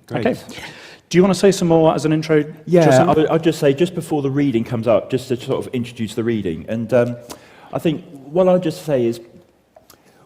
Great. Okay. Do you want to say some more as an intro? Yeah, Justin? I'll just say, just before the reading comes up, just to sort of introduce the reading. And I think what I'll just say is,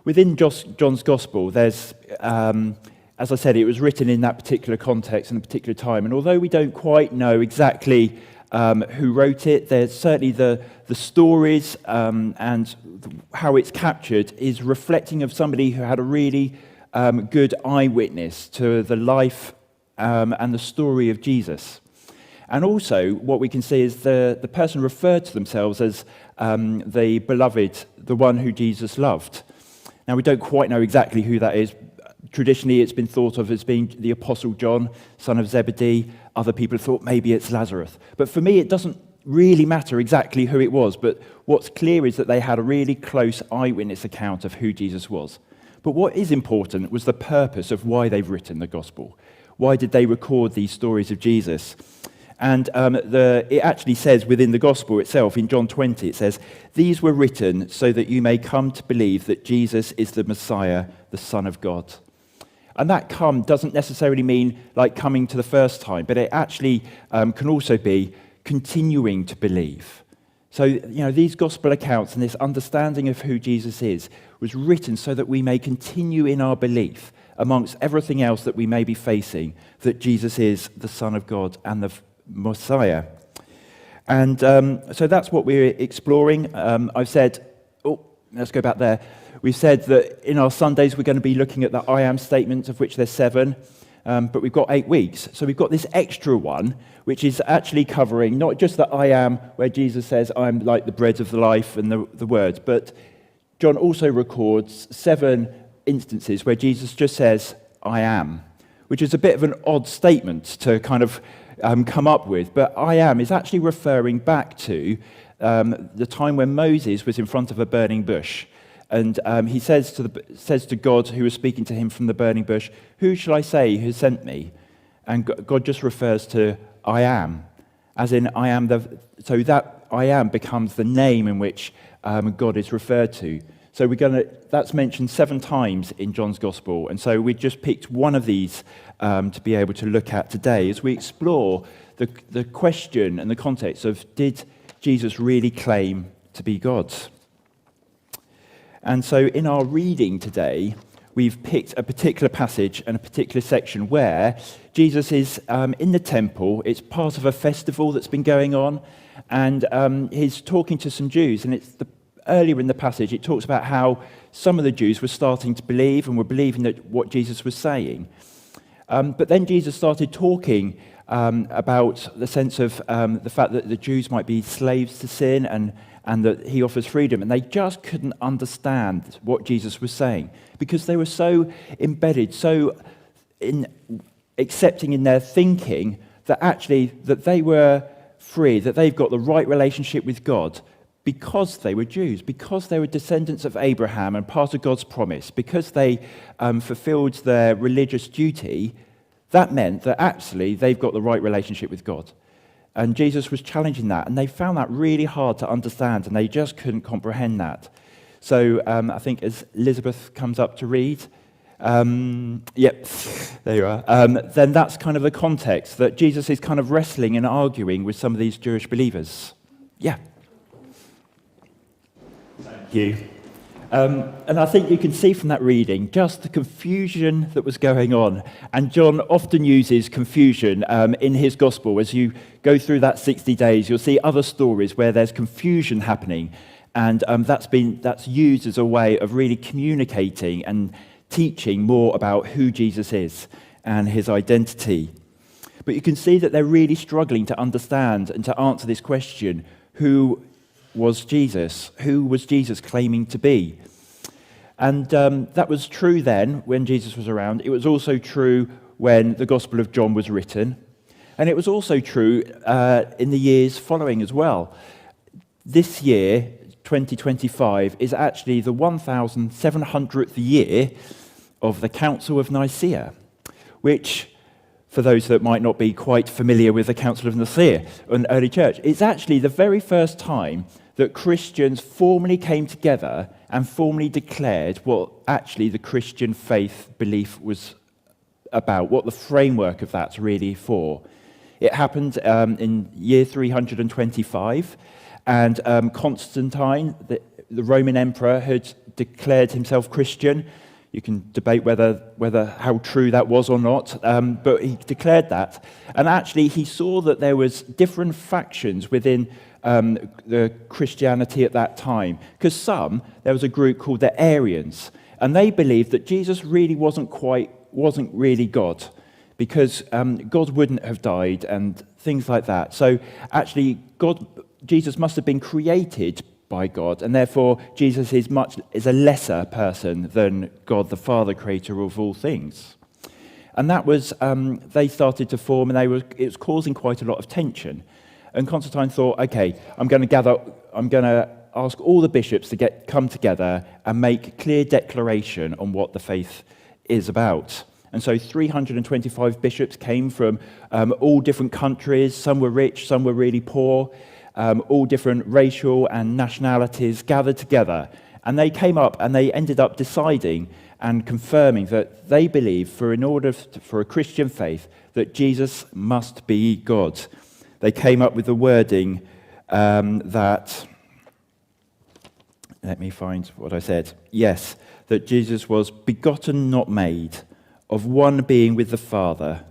within John's Gospel, there's, as I said, it was written in that particular context and a particular time. And although we don't quite know exactly who wrote it, there's certainly the stories and how it's captured is reflecting of somebody who had a really good eyewitness to the life and the story of Jesus. And also, what we can see is the person referred to themselves as the beloved, the one who Jesus loved. Now, we don't quite know exactly who that is. Traditionally, it's been thought of as being the Apostle John, son of Zebedee. Other people have thought maybe it's Lazarus. But for me, it doesn't really matter exactly who it was. But what's clear is that they had a really close eyewitness account of who Jesus was. But what is important was the purpose of why they've written the Gospel. Why did they record these stories of Jesus? And it actually says within the Gospel itself, in John 20, it says, "These were written so that you may come to believe that Jesus is the Messiah, the Son of God." And that come doesn't necessarily mean like coming to the first time, but it actually can also be continuing to believe. So, these Gospel accounts and this understanding of who Jesus is was written so that we may continue in our belief amongst everything else that we may be facing, that Jesus is the Son of God and the Messiah. And so that's what we're exploring. I've said, let's go back there. We've said that in our Sundays we're going to be looking at the I am statements, of which there's 7, but we've got 8 weeks. So we've got this extra one, which is actually covering not just the I am, where Jesus says, I'm like the bread of the life and the words, but John also records 7 instances where Jesus just says, I am, which is a bit of an odd statement to kind of come up with, but I am is actually referring back to the time when Moses was in front of a burning bush. And he says to God, who was speaking to him from the burning bush, "Who shall I say has sent me?" And God just refers to I am, as in I am so that I am becomes the name in which God is referred to. So that's mentioned 7 times in John's Gospel, and so we just picked one of these to be able to look at today as we explore the question and the context of, did Jesus really claim to be God? And so in our reading today, we've picked a particular passage and a particular section where Jesus is in the temple. It's part of a festival that's been going on, and he's talking to some Jews, and earlier in the passage, it talks about how some of the Jews were starting to believe and were believing that what Jesus was saying. But then Jesus started talking about the sense of the fact that the Jews might be slaves to sin and that he offers freedom. And they just couldn't understand what Jesus was saying because they were so embedded, so accepting in their thinking that actually that they were free, that they've got the right relationship with God because they were Jews, because they were descendants of Abraham and part of God's promise, because they fulfilled their religious duty. That meant that actually they've got the right relationship with God. And Jesus was challenging that, and they found that really hard to understand, and they just couldn't comprehend that. So I think as Elizabeth comes up to read, yep, there you are, then that's kind of the context, that Jesus is kind of wrestling and arguing with some of these Jewish believers. Yeah. Thank you. And I think you can see from that reading just the confusion that was going on. And John often uses confusion in his gospel. As you go through that 60 days, you'll see other stories where there's confusion happening. And that's used as a way of really communicating and teaching more about who Jesus is and his identity. But you can see that they're really struggling to understand and to answer this question, who was Jesus? Who was Jesus claiming to be? And that was true then when Jesus was around. It was also true when the Gospel of John was written. And it was also true in the years following as well. This year, 2025, is actually the 1,700th year of the Council of Nicaea, which, for those that might not be quite familiar with the Council of Nicaea, an early church, it's actually the very first time that Christians formally came together and formally declared what actually the Christian faith belief was about, what the framework of that's really for. It happened in year 325, and Constantine, the Roman emperor, had declared himself Christian. You can debate whether how true that was or not, but he declared that. And actually, he saw that there was different factions within the Christianity at that time. Because there was a group called the Arians, and they believed that Jesus really wasn't really God, because God wouldn't have died and things like that. So actually, Jesus must have been created by God, and therefore Jesus is a lesser person than God the Father, creator of all things. And that was they started to form, and it was causing quite a lot of tension. And Constantine thought, okay, I'm going to ask all the bishops to come together and make clear declaration on what the faith is about. And so 325 bishops came from all different countries. Some were rich, some were really poor. All different racial and nationalities gathered together, and they came up and they ended up deciding and confirming that they believe, in order for a Christian faith, that Jesus must be God. They came up with the wording that, let me find what I said. Yes, that Jesus was begotten, not made, of one being with the Father.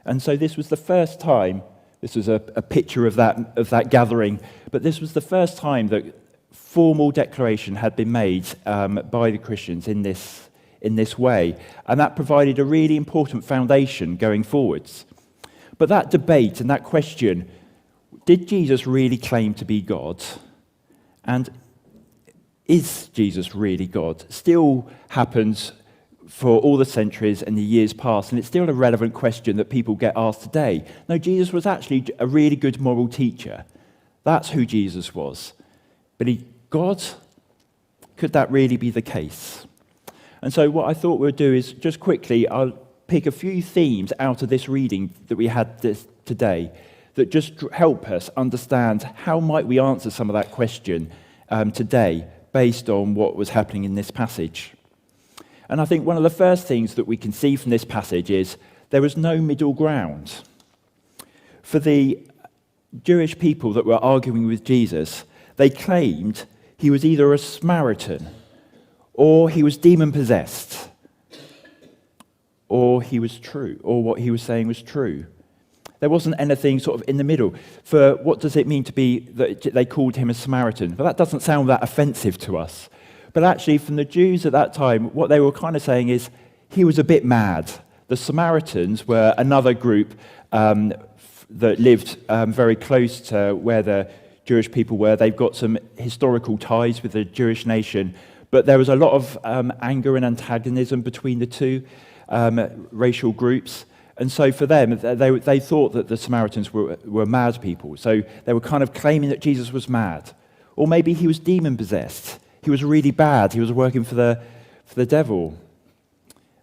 And so this was the first time. This was a picture of that gathering, but this was the first time that formal declaration had been made by the Christians in this way, and that provided a really important foundation going forwards. But that debate and that question, did Jesus really claim to be God? And is Jesus really God? Still happens for all the centuries and the years past, and it's still a relevant question that people get asked today. No, Jesus was actually a really good moral teacher. That's who Jesus was. But God? Could that really be the case? And so what I thought we'd do is just quickly, I'll pick a few themes out of this reading that we had today that just help us understand how might we answer some of that question today based on what was happening in this passage. And I think one of the first things that we can see from this passage is there was no middle ground. For the Jewish people that were arguing with Jesus, they claimed he was either a Samaritan, or he was demon-possessed, or he was true, or what he was saying was true. There wasn't anything sort of in the middle. For what does it mean to be that they called him a Samaritan? But that doesn't sound that offensive to us. But actually, from the Jews at that time, what they were kind of saying is he was a bit mad. The Samaritans were another group that lived very close to where the Jewish people were. They've got some historical ties with the Jewish nation, but there was a lot of anger and antagonism between the two racial groups. And so for them, they thought that the Samaritans were mad people. So they were kind of claiming that Jesus was mad. Or maybe he was demon-possessed. He was really bad. He was working for the devil.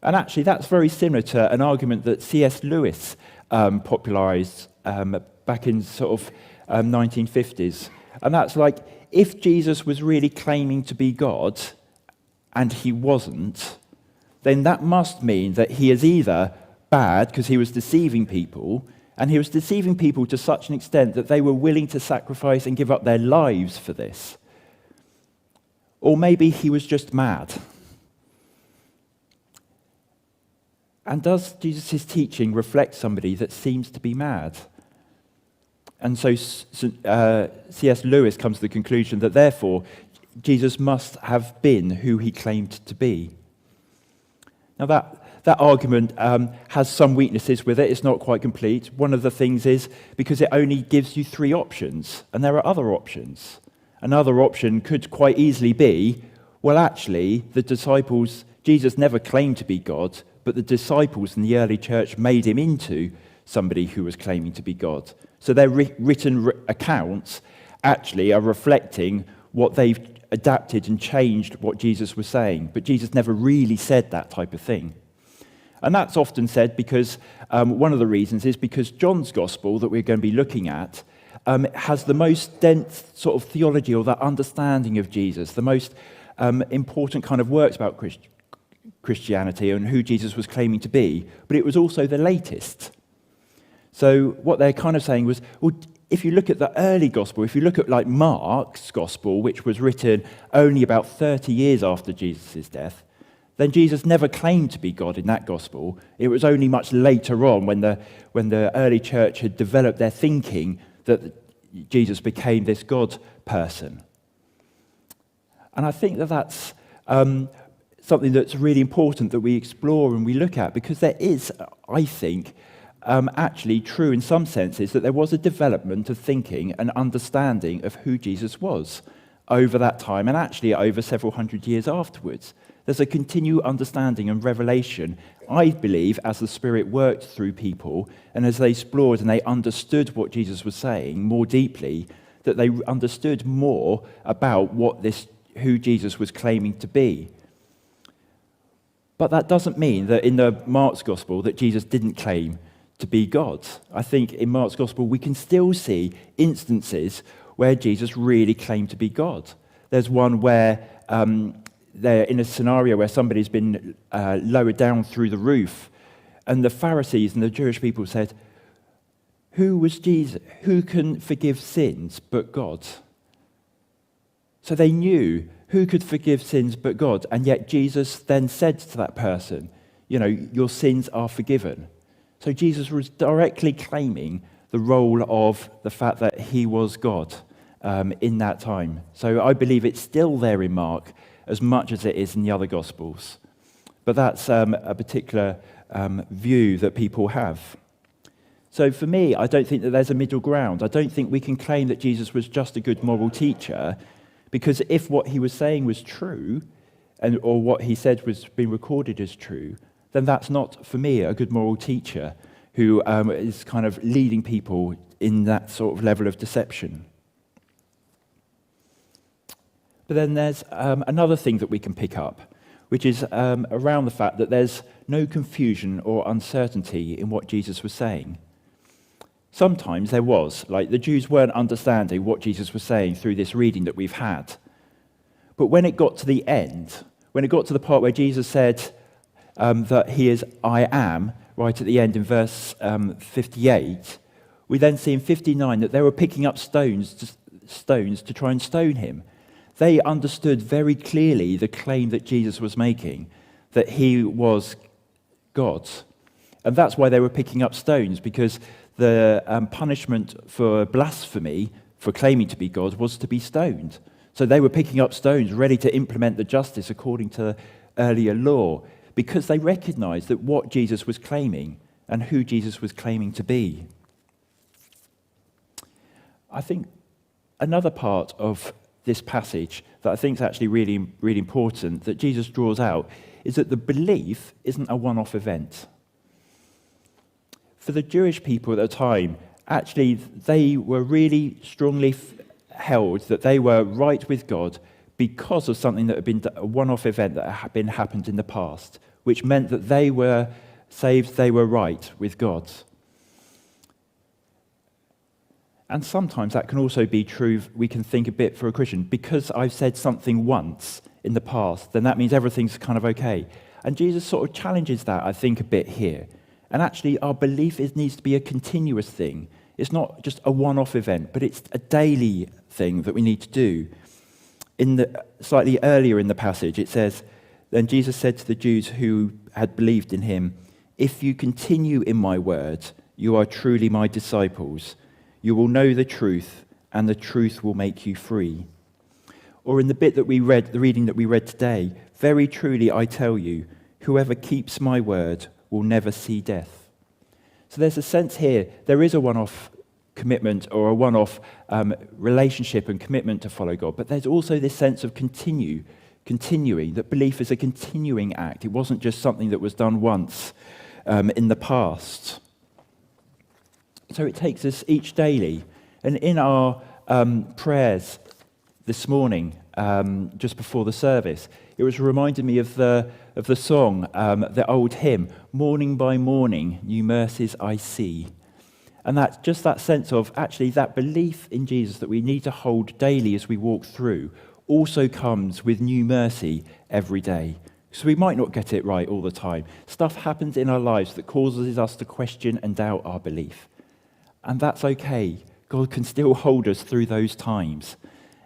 And actually, that's very similar to an argument that C.S. Lewis popularized back in sort of 1950s. And that's like, if Jesus was really claiming to be God, and he wasn't, then that must mean that he is either bad because he was deceiving people, and he was deceiving people to such an extent that they were willing to sacrifice and give up their lives for this. Or maybe he was just mad. And does Jesus' teaching reflect somebody that seems to be mad? And so C.S. Lewis comes to the conclusion that therefore Jesus must have been who he claimed to be. Now that argument has some weaknesses with it. It's not quite complete. One of the things is because it only gives you three options, and there are other options. Another option could quite easily be, well, actually, the disciples, Jesus never claimed to be God, but the disciples in the early church made him into somebody who was claiming to be God. So their written accounts actually are reflecting what they've adapted and changed what Jesus was saying. But Jesus never really said that type of thing. And that's often said because one of the reasons is because John's gospel that we're going to be looking at has the most dense sort of theology or that understanding of Jesus, the most important kind of works about Christianity and who Jesus was claiming to be, but it was also the latest. So what they're kind of saying was, well, if you look at the early gospel, if you look at like Mark's gospel, which was written only about 30 years after Jesus' death, then Jesus never claimed to be God in that gospel. It was only much later on when the early church had developed their thinking that Jesus became this God person. And I think that that's something that's really important that we explore and we look at, because there is, I think, actually true in some senses that there was a development of thinking and understanding of who Jesus was over that time, and actually over several hundred years afterwards. There's a continued understanding and revelation, I believe, as the Spirit worked through people and as they explored and they understood what Jesus was saying more deeply, that they understood more about who Jesus was claiming to be. But that doesn't mean that in the Mark's Gospel that Jesus didn't claim to be God. I think in Mark's Gospel we can still see instances where Jesus really claimed to be God. There's one where they're in a scenario where somebody's been lowered down through the roof, and the Pharisees and the Jewish people said, "Who was Jesus? Who can forgive sins but God?" So they knew who could forgive sins but God, and yet Jesus then said to that person, your sins are forgiven. So Jesus was directly claiming the role of the fact that he was God in that time. So I believe it's still there in Mark as much as it is in the other Gospels. But that's a particular view that people have. So for me, I don't think that there's a middle ground. I don't think we can claim that Jesus was just a good moral teacher, because if what he was saying was true, or what he said was being recorded as true, then that's not, for me, a good moral teacher who is kind of leading people in that sort of level of deception. But then there's another thing that we can pick up, which is around the fact that there's no confusion or uncertainty in what Jesus was saying. Sometimes there was, like the Jews weren't understanding what Jesus was saying through this reading that we've had. But when it got to the end, when it got to the part where Jesus said that he is I am, right at the end in verse 58, we then see in 59 that they were picking up stones to try and stone him. They understood very clearly the claim that Jesus was making, that he was God. And that's why they were picking up stones, because the punishment for blasphemy, for claiming to be God, was to be stoned. So they were picking up stones, ready to implement the justice according to earlier law, because they recognized that what Jesus was claiming and who Jesus was claiming to be. I think another part of this passage that I think is actually really, really important that Jesus draws out is that the belief isn't a one-off event. For the Jewish people at the time, actually, they were really strongly held that they were right with God because of something that had been a one-off event that had happened in the past, which meant that they were saved, they were right with God. And sometimes that can also be true, we can think a bit for a Christian, because I've said something once in the past, then that means everything's kind of okay. And Jesus sort of challenges that, I think, a bit here. And actually, our belief needs to be a continuous thing. It's not just a one-off event, but it's a daily thing that we need to do. Slightly earlier in the passage, it says, "Then Jesus said to the Jews who had believed in him, 'If you continue in my word, you are truly my disciples. You will know the truth, and the truth will make you free.' Or in the bit that we read, the reading that we read today, 'Very truly I tell you, whoever keeps my word will never see death.'" So there's a sense here, there is a one-off commitment or a one-off relationship and commitment to follow God, but there's also this sense of continuing, that belief is a continuing act. It wasn't just something that was done once in the past. So it takes us each daily. And in our prayers this morning, just before the service, it was reminding me of the song, the old hymn, "Morning by morning, new mercies I see." And that's just that sense of actually that belief in Jesus that we need to hold daily as we walk through also comes with new mercy every day. So we might not get it right all the time. Stuff happens in our lives that causes us to question and doubt our belief. And that's okay. God can still hold us through those times.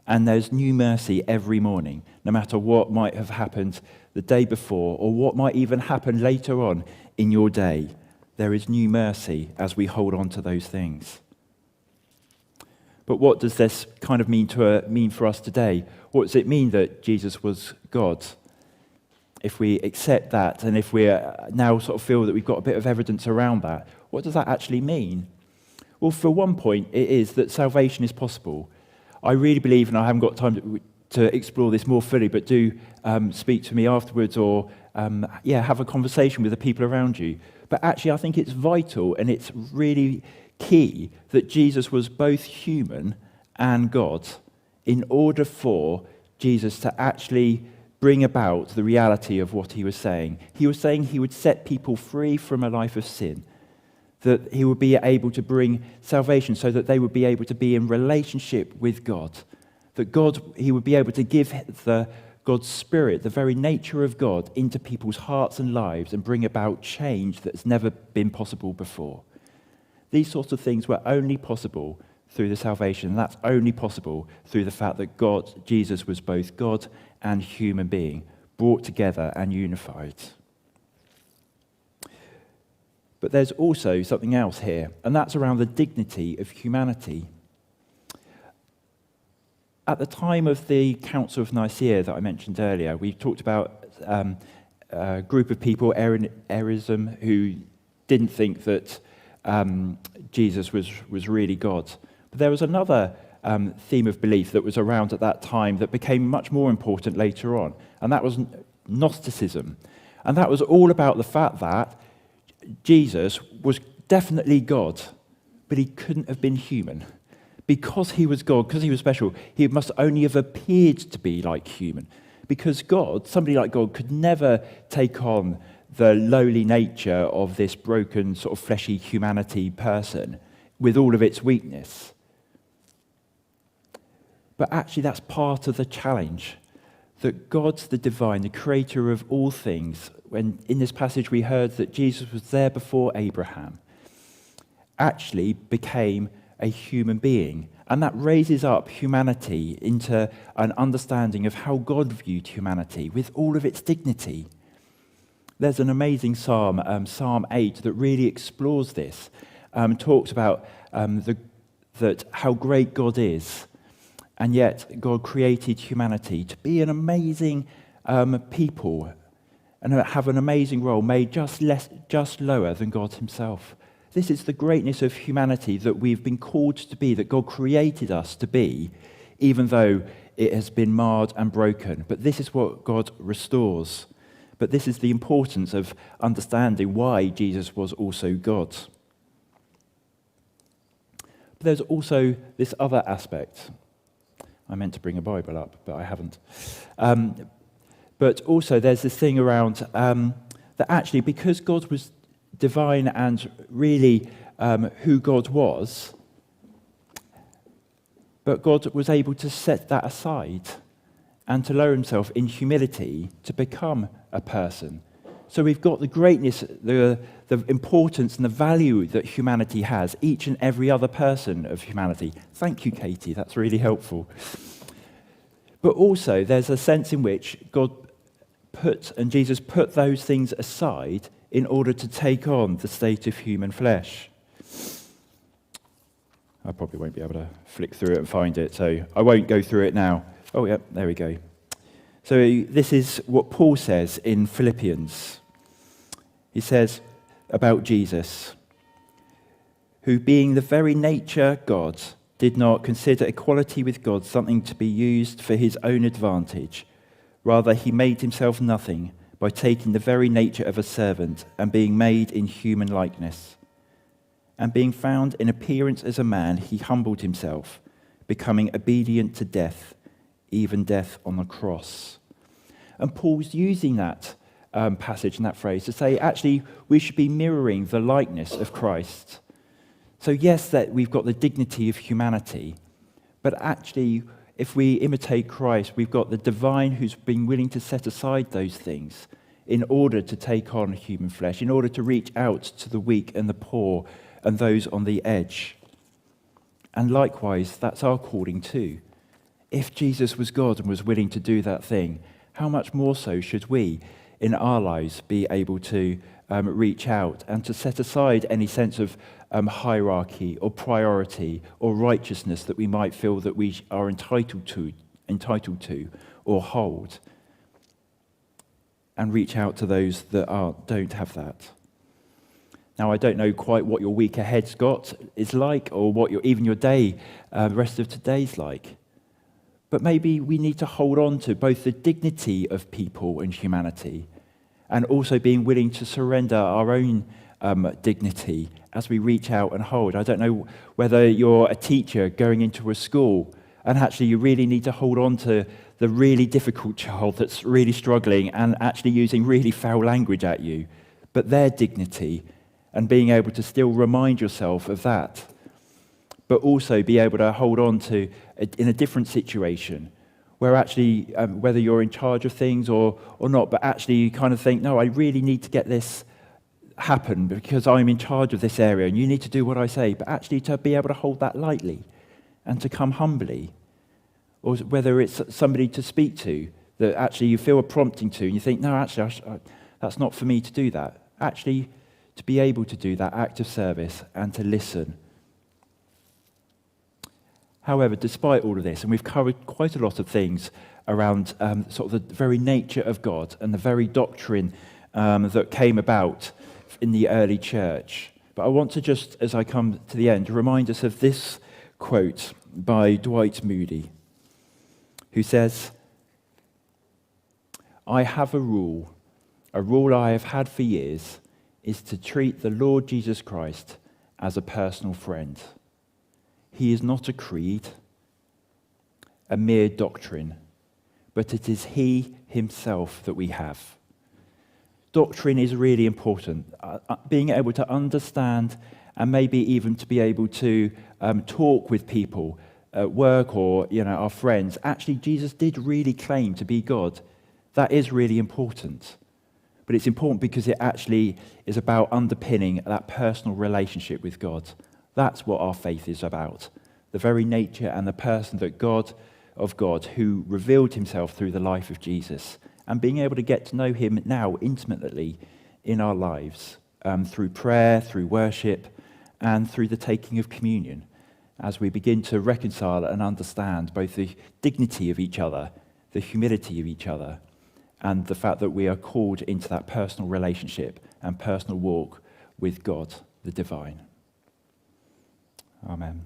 And there's new mercy every morning, no matter what might have happened the day before or what might even happen later on in your day. There is new mercy as we hold on to those things. But what does this kind of mean for us today? What does it mean that Jesus was God? If we accept that, and if we now sort of feel that we've got a bit of evidence around that, what does that actually mean? Well, for one point, it is that salvation is possible. I really believe, and I haven't got time to explore this more fully, but do speak to me afterwards or have a conversation with the people around you. But actually, I think it's vital and it's really key that Jesus was both human and God in order for Jesus to actually bring about the reality of what he was saying. He was saying he would set people free from a life of sin, that he would be able to bring salvation so that they would be able to be in relationship with God, that he would be able to give God's Spirit, the very nature of God, into people's hearts and lives and bring about change that's never been possible before. These sorts of things were only possible through the salvation, and that's only possible through the fact that Jesus was both God and human being, brought together and unified. But there's also something else here, and that's around the dignity of humanity. At the time of the Council of Nicaea that I mentioned earlier, we talked about a group of people, Arianism, who didn't think that Jesus was really God. But there was another theme of belief that was around at that time that became much more important later on, and that was Gnosticism. And that was all about the fact that Jesus was definitely God, but he couldn't have been human. Because he was God, because he was special, he must only have appeared to be like human. Because God, somebody like God, could never take on the lowly nature of this broken, sort of fleshy humanity person with all of its weakness. But actually that's part of the challenge, that God's the divine, the creator of all things. When in this passage we heard that Jesus was there before Abraham, actually became a human being. And that raises up humanity into an understanding of how God viewed humanity with all of its dignity. There's an amazing psalm, Psalm 8, that really explores this, talks about that how great God is, and yet God created humanity to be an amazing people and have an amazing role, made just lower than God himself. This is the greatness of humanity that we've been called to be, that God created us to be, even though it has been marred and broken. But this is what God restores. But this is the importance of understanding why Jesus was also God. But there's also this other aspect. I meant to bring a Bible up, but I haven't. But also there's this thing around that actually because God was divine and really who God was, but God was able to set that aside and to lower himself in humility to become a person. So we've got the greatness, the importance and the value that humanity has, each and every other person of humanity. Thank you, Katie, that's really helpful. But also there's a sense in which Jesus put those things aside in order to take on the state of human flesh. I probably won't be able to flick through it and find it, so I won't go through it now. Oh, yeah, there we go. So this is what Paul says in Philippians. He says about Jesus, who being the very nature God, did not consider equality with God something to be used for his own advantage. Rather, he made himself nothing by taking the very nature of a servant and being made in human likeness. And being found in appearance as a man, he humbled himself, becoming obedient to death, even death on the cross. And Paul's using that passage and that phrase to say, actually, we should be mirroring the likeness of Christ. So yes, that we've got the dignity of humanity, but actually, if we imitate Christ, we've got the divine who's been willing to set aside those things in order to take on human flesh, in order to reach out to the weak and the poor and those on the edge. And likewise, that's our calling too. If Jesus was God and was willing to do that thing, how much more so should we, in our lives, be able to reach out and to set aside any sense of hierarchy or priority or righteousness that we might feel that we are entitled to or hold, and reach out to those that don't have that. Now, I don't know quite what your week ahead's is like, or what even your day, the rest of today's like. But maybe we need to hold on to both the dignity of people and humanity, and also being willing to surrender our own dignity as we reach out and hold. I don't know whether you're a teacher going into a school, and actually you really need to hold on to the really difficult child that's really struggling and actually using really foul language at you, but their dignity, and being able to still remind yourself of that, but also be able to hold on to, in a different situation, where actually, whether you're in charge of things or not, but actually you kind of think, no, I really need to get this happen because I'm in charge of this area and you need to do what I say, but actually to be able to hold that lightly and to come humbly. Or whether it's somebody to speak to that actually you feel a prompting to and you think, no, actually, that's not for me to do that. Actually, to be able to do that act of service and to listen. However, despite all of this, and we've covered quite a lot of things around sort of the very nature of God and the very doctrine that came about in the early church. But I want to just, as I come to the end, remind us of this quote by Dwight Moody, who says, "I have a rule I have had for years, is to treat the Lord Jesus Christ as a personal friend. He is not a creed, a mere doctrine, but it is he himself that we have." Doctrine is really important. Being able to understand and maybe even to be able to talk with people at work or our friends. Actually, Jesus did really claim to be God. That is really important. But it's important because it actually is about underpinning that personal relationship with God. That's what our faith is about. The very nature and the person of God who revealed himself through the life of Jesus, and being able to get to know him now intimately in our lives through prayer, through worship, and through the taking of communion, as we begin to reconcile and understand both the dignity of each other, the humility of each other, and the fact that we are called into that personal relationship and personal walk with God, the divine. Amen.